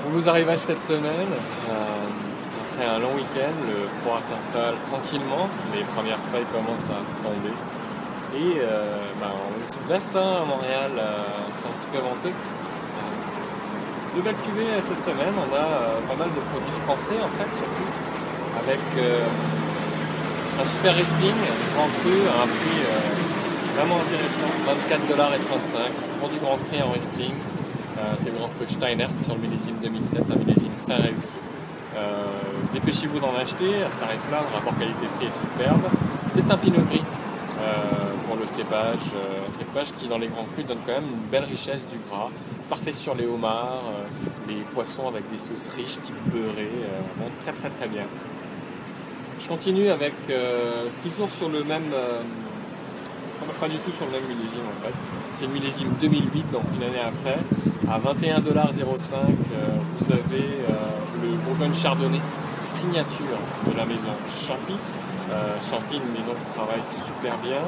Nouveaux arrivages cette semaine. Après un long week-end, le froid s'installe tranquillement. Les premières feuilles commencent à tomber. Et on a une petite veste à Montréal, c'est un petit peu venteux. De belles cuvées cette semaine. On a pas mal de produits français en fait, surtout. Avec un super Riesling, Grand Cru, à un prix vraiment intéressant, 24,35 $. Pour du Grand Prix en Riesling. C'est le Grand Cru Steinert sur le millésime 2007, un millésime très réussi. Dépêchez-vous d'en acheter, à ce tarif-là, le rapport qualité-prix est superbe. C'est un Pinot Gris pour le cépage, cépage qui dans les Grands Crus donne quand même une belle richesse du gras, parfait sur les homards, les poissons avec des sauces riches type beurré, très très très bien. Je continue avec, toujours sur le même, pas du tout sur le même millésime en fait, c'est le millésime 2008, donc une année après. À 21,05 $, vous avez le Bourgogne Chardonnay, signature de la maison Champy. Champy, une maison qui travaille super bien.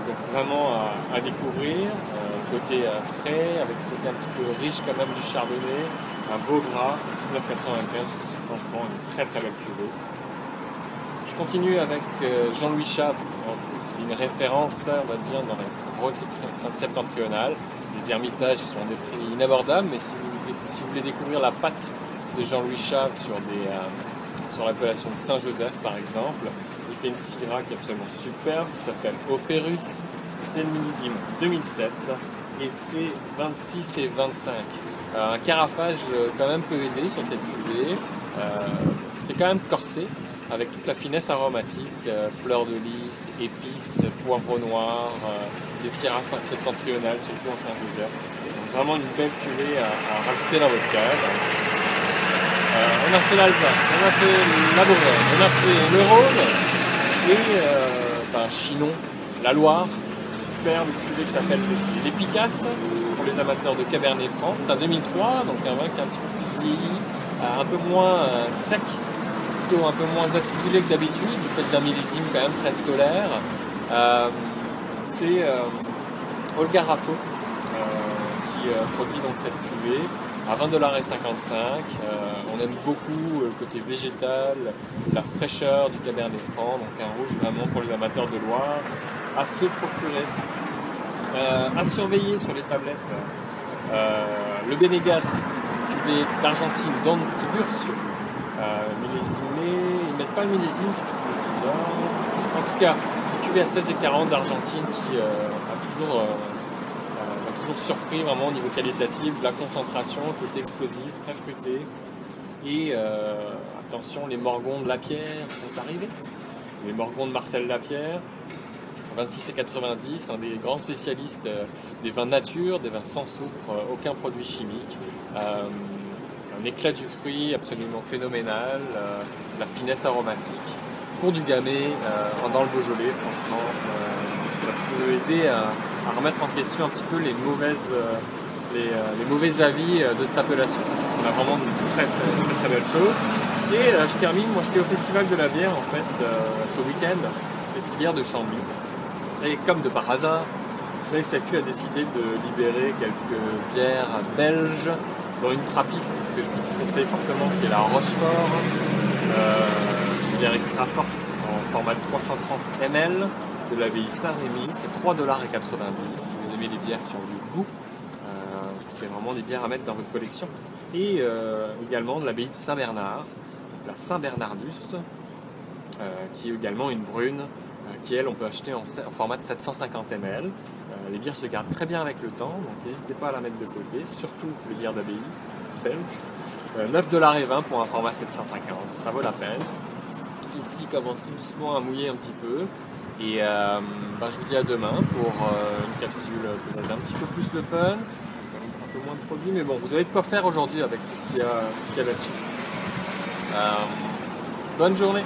Donc vraiment à découvrir. Côté frais, avec un côté un petit peu riche quand même du chardonnay. Un beau gras, 19,95 $. Franchement, une très très belle cuvée. Je continue avec Jean-Louis Chave. C'est une référence, on va dire, dans la Rhône septentrionale. Les ermitages sont des prix inabordables, mais si vous voulez découvrir la patte de Jean-Louis Chave sur l'appellation de Saint-Joseph par exemple, il fait une syrah qui est absolument superbe, qui s'appelle Opérus, c'est le millésime 2007 et c'est 26 et 25. Un carafage quand même peu aidé sur cette cuvée, c'est quand même corsé avec toute la finesse aromatique, fleurs de lys, épices, poivre noir, des syrahs septentrionales, surtout en Saint-Joseph. Donc vraiment une belle cuvée à rajouter dans votre cave. On a fait l'Alsace, on a fait la Bourgogne, on a fait le Rhône et Chinon, la Loire, superbe cuvée qui s'appelle les Picasses pour les amateurs de Cabernet Franc. C'est un 2003, donc un vin qui est un petit peu plus vieilli, un peu moins sec, un peu moins acidulé que d'habitude, peut-être d'un millésime quand même très solaire. C'est Olga Raffo qui produit donc cette cuvée à 20,55 $. On aime beaucoup le côté végétal, la fraîcheur du Cabernet Franc, donc un rouge vraiment pour les amateurs de Loire à se procurer. À surveiller sur les tablettes, le Bénégas, cuvée d'Argentine Don Tiburcio. Millésimé, ils mettent pas le millésime, c'est bizarre. En tout cas, une cuvée à 16,40 € d'Argentine qui a toujours surpris vraiment au niveau qualitatif, la concentration, le côté explosif, très fruité. Et attention, les Morgons de Lapierre sont arrivés. Les Morgons de Marcel Lapierre, 26,90 €, un des grands spécialistes des vins nature, des vins sans soufre, aucun produit chimique. Un éclat du fruit absolument phénoménal, la finesse aromatique. Pour du gamay, dans le Beaujolais, franchement, ça peut aider à remettre en question un petit peu les mauvais avis de cette appellation. On a vraiment de très belles choses. Et je termine, moi j'étais au Festival de la bière en fait ce week-end, Festival de Chambly. Et comme de par hasard, la SAQ a décidé de libérer quelques bières belges, dont une trappiste que je vous conseille fortement, qui est la Rochefort, une bière extra forte en format de 330 ml de l'abbaye Saint-Rémy, c'est 3,90 $. Si vous aimez les bières qui ont du goût, c'est vraiment des bières à mettre dans votre collection. Et également de l'abbaye de Saint-Bernard, la Saint-Bernardus, qui est également une brune, qui elle on peut acheter en format de 750 ml. Les bières se gardent très bien avec le temps, donc n'hésitez pas à la mettre de côté, surtout les bières d'abbaye belges. 9,20 $ pour un format 750, ça vaut la peine. Ici commence tout doucement à mouiller un petit peu. Et je vous dis à demain pour une capsule peut-être un petit peu plus le fun, un peu moins de produits, mais bon, vous avez de quoi faire aujourd'hui avec tout ce qu'il y a là-dessus. Bonne journée!